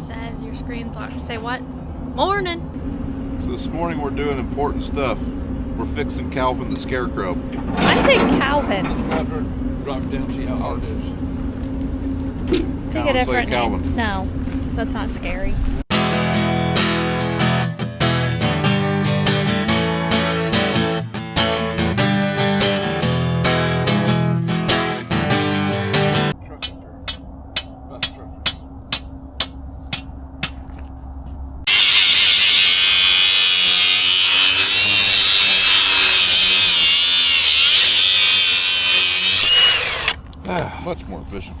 says your screen's locked. Say what? Morning. So this morning we're doing important stuff. We're fixing Calvin the scarecrow. I'd say Calvin. Drop it down, see how hard it is. Pick a different Calvin. name. No, that's not scary. Much more efficient.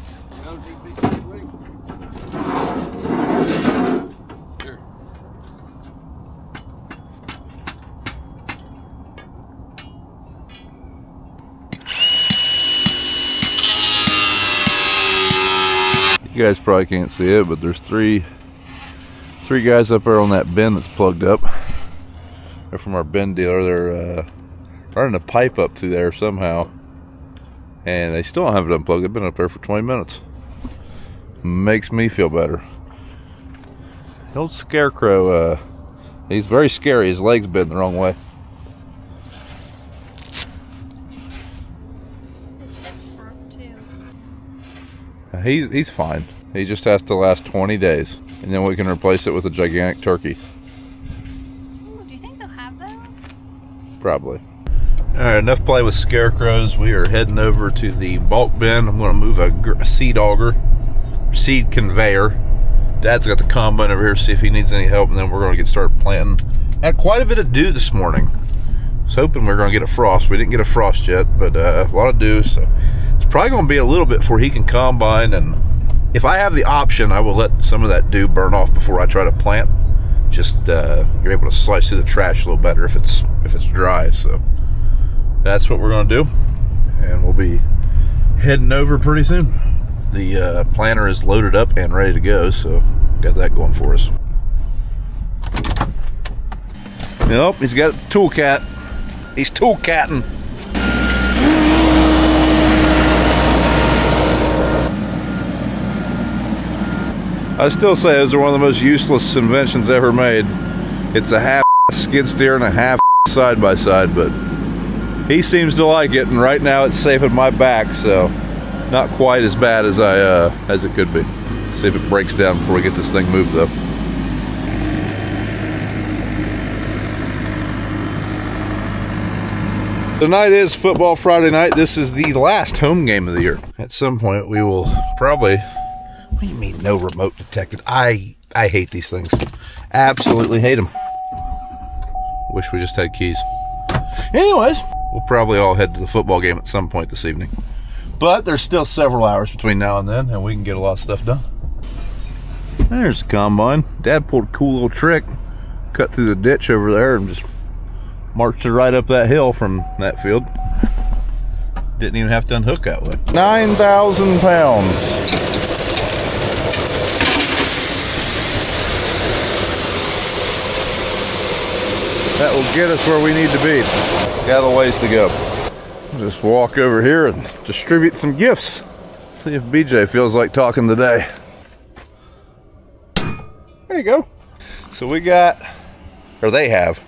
Here. You guys probably can't see it, but there's three guys up there on that bin that's plugged up. They're from our bin dealer. They're running a pipe up through there somehow. And they still don't have it unplugged. They've been up there for 20 minutes. Makes me feel better. The old scarecrow, he's very scary. His leg's bent the wrong way. He's fine. He just has to last 20 days. And then we can replace it with a gigantic turkey. Ooh, do you think they'll have those? Probably. Alright, enough play with scarecrows. We are heading over to the bulk bin. I'm going to move a seed auger, seed conveyor. Dad's got the combine over here, see if he needs any help, and then we're going to get started planting. Had quite a bit of dew this morning. I was hoping we were going to get a frost. We didn't get a frost yet, but a lot of dew, so it's probably going to be a little bit before he can combine, and if I have the option, I will let some of that dew burn off before I try to plant. Just, you're able to slice through the trash a little better if it's dry, so that's what we're going to do, and we'll be heading over pretty soon. The planter is loaded up and ready to go, so got that going for us. Nope, he's got the tool cat. He's tool catting. I still say those are one of the most useless inventions ever made. It's a half skid steer and a half side by side, but he seems to like it, and right now it's saving my back, so not quite as bad as as it could be. See if it breaks down before we get this thing moved though. Tonight is Football Friday night. This is the last home game of the year. At some point we will probably, what do you mean no remote detected? I hate these things. Absolutely hate them. Wish we just had keys. Anyways, we'll probably all head to the football game at some point this evening. But there's still several hours between now and then, and we can get a lot of stuff done. There's the combine. Dad pulled a cool little trick. Cut through the ditch over there and just marched it right up that hill from that field. Didn't even have to unhook that way. 9,000 pounds. That will get us where we need to be. Got a ways to go. Just walk over here and distribute some gifts. See if BJ feels like talking today. There you go. So we got, or they have,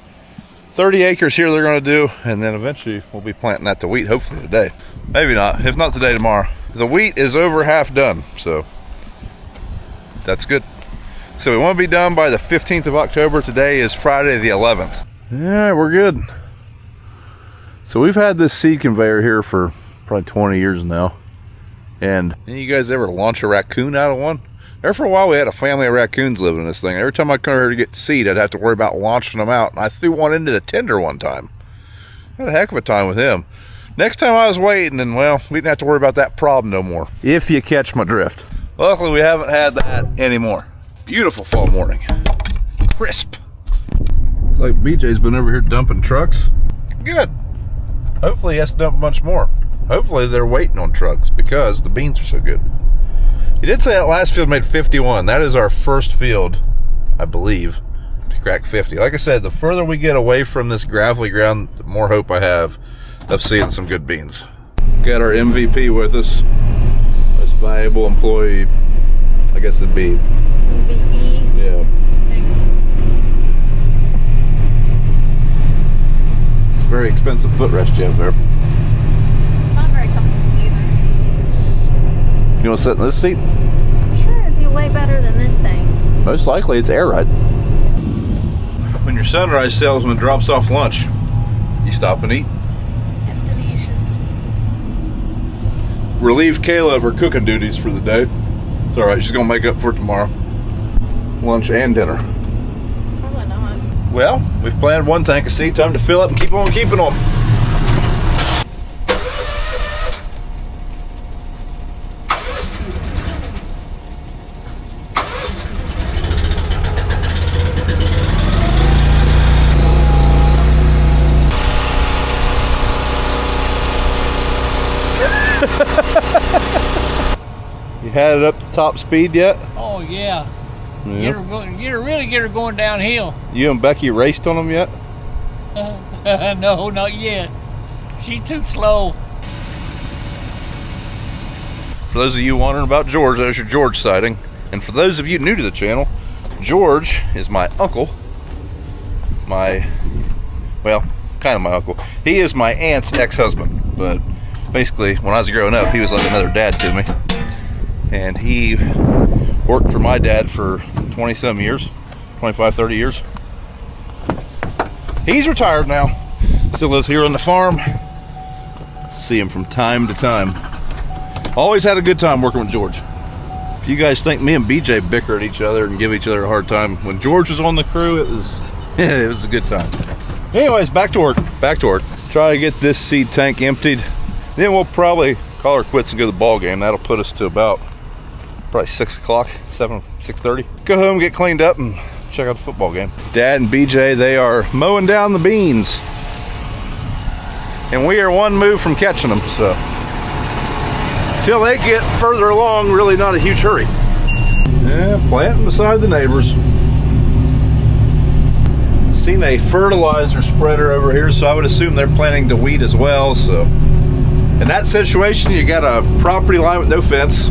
30 acres here they're going to do, and then eventually we'll be planting that to wheat, hopefully today. Maybe not. If not today, tomorrow. The wheat is over half done, so that's good. So we want to be done by the 15th of October. Today is Friday the 11th. Yeah, we're good. So we've had this seed conveyor here for probably 20 years now. And you guys ever launch a raccoon out of one? There for a while we had a family of raccoons living in this thing. Every time I come here to get seed, I'd have to worry about launching them out. And I threw one into the tender one time. Had a heck of a time with him. Next time I was waiting, and well, we didn't have to worry about that problem no more. If you catch my drift. Luckily we haven't had that anymore. Beautiful fall morning. Crisp. Looks like BJ's been over here dumping trucks. Good. Hopefully he has to dump a bunch more. Hopefully they're waiting on trucks because the beans are so good. He did say that last field made 51. That is our first field, I believe, to crack 50. Like I said, the further we get away from this gravelly ground, the more hope I have of seeing some good beans. Got our MVP with us. Most valuable employee, I guess it'd be VE. Yeah. It's very expensive footrest you have there. It's not very comfortable either. You want to sit in this seat? I'm sure it'd be way better than this thing. Most likely it's air ride. When your Sunrise salesman drops off lunch, you stop and eat. It's delicious. Relieved Kayla of her cooking duties for the day. It's alright, she's gonna make up for it tomorrow. Lunch and dinner. Probably not. Well, we've planned one tank of seed. Time to fill up and keep on keeping on. You had it up to top speed yet? Oh yeah. Yeah. Get her going downhill. You and Becky raced on them yet? No, not yet. She's too slow. For those of you wondering about George, there's your George sighting. And for those of you new to the channel, George is my uncle. Well, kind of my uncle. He is my aunt's ex-husband. But basically, when I was growing up, he was like another dad to me. And he worked for my dad for 20-some years, 25, 30 years. He's retired now. Still lives here on the farm. See him from time to time. Always had a good time working with George. If you guys think me and BJ bicker at each other and give each other a hard time, when George was on the crew, it was a good time. Anyways, back to work. Try to get this seed tank emptied. Then we'll probably call her quits and go to the ball game. That'll put us to about probably 6 o'clock, 6:30. Go home, get cleaned up, and check out the football game. Dad and BJ, they are mowing down the beans. And we are one move from catching them, so. Till they get further along, really not a huge hurry. Yeah, planting beside the neighbors. Seen a fertilizer spreader over here, so I would assume they're planting the wheat as well, so. In that situation, you got a property line with no fence.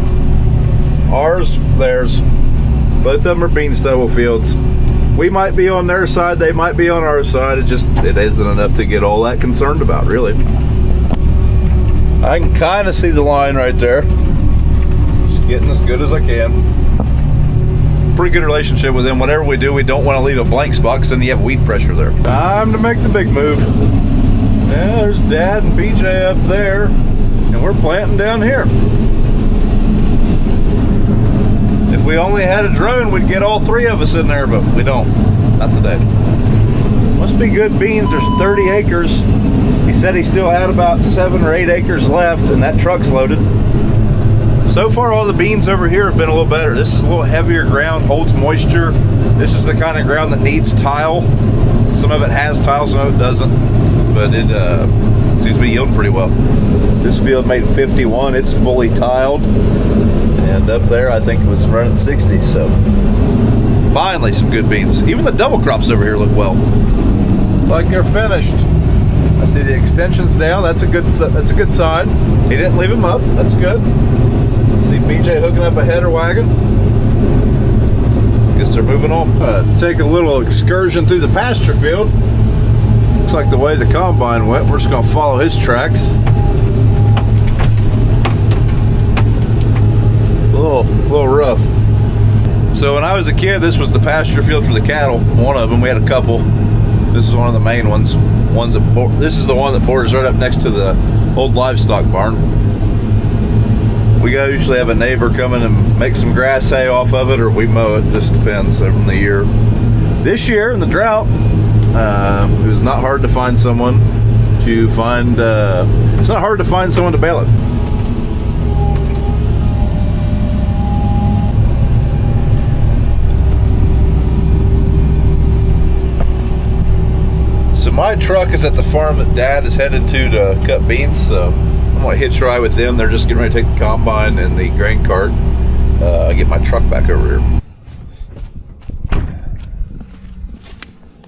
Ours, theirs. Both of them are bean stubble fields. We might be on their side, they might be on our side. It isn't enough to get all that concerned about, really. I can kind of see the line right there. Just getting as good as I can. Pretty good relationship with them. Whatever we do, we don't want to leave a blank spot because then you have weed pressure there. Time to make the big move. Yeah, there's Dad and BJ up there, and we're planting down here. If we only had a drone, we'd get all three of us in there, but we don't. Not today. Must be good beans. There's 30 acres. He said he still had about 7 or 8 acres left, and that truck's loaded. So far, all the beans over here have been a little better. This is a little heavier ground, holds moisture. This is the kind of ground that needs tile. Some of it has tile, some of it doesn't. But it seems to be yielding pretty well. This field made 51. It's fully tiled. And up there, I think it was running 60. So finally, some good beans. Even the double crops over here look well. Like they're finished. I see the extensions down. That's a good sign. He didn't leave them up. That's good. See BJ hooking up a header wagon. Guess they're moving on. Take a little excursion through the pasture field. Looks like the way the combine went. We're just gonna follow his tracks. A little rough. So when I was a kid, this was the pasture field for the cattle. One of them, we had a couple. This is one of the main ones. This is the one that borders right up next to the old livestock barn. We usually have a neighbor come in and make some grass hay off of it, or we mow it. Just depends from the year. This year in the drought, it was not hard to find someone to find. It's not hard to find someone to bale it. So my truck is at the farm that Dad is headed to cut beans, so I'm gonna hitch ride with them. They're just getting ready to take the combine and the grain cart. I get my truck back over here.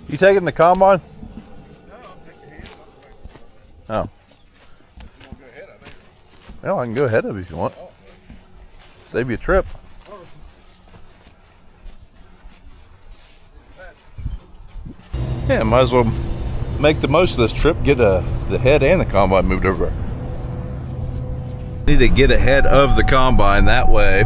You taking the combine? No, I'll take your hand. Oh. You want to go ahead, I think. Well, I can go ahead of you if you want. Save you a trip. Yeah, might as well make the most of this trip. Get the head and the combine moved over. Need to get ahead of the combine. That way,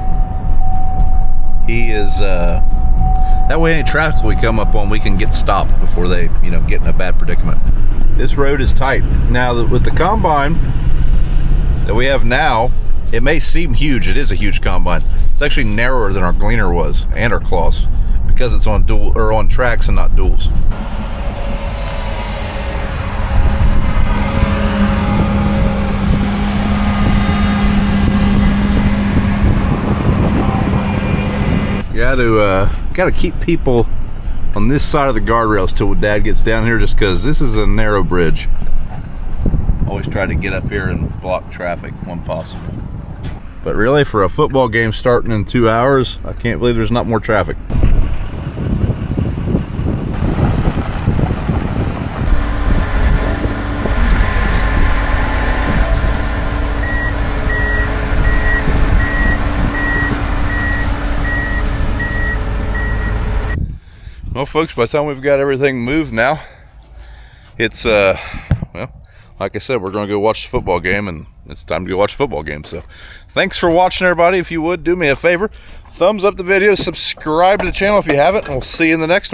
he is. That way, any traffic we come up on, we can get stopped before they, get in a bad predicament. This road is tight. Now, with the combine that we have now, it may seem huge. It is a huge combine. It's actually narrower than our Gleaner was and our Claws because it's on on tracks and not duals. Got to keep people on this side of the guardrails till Dad gets down here, just because this is a narrow bridge. Always try to get up here and block traffic when possible. But really, for a football game starting in 2 hours, I can't believe there's not more traffic. Well, folks, by the time we've got everything moved now, it's, well, like I said, we're going to go watch the football game, and it's time to go watch the football game. So thanks for watching, everybody. If you would, do me a favor, thumbs up the video, subscribe to the channel if you haven't, and we'll see you in the next one.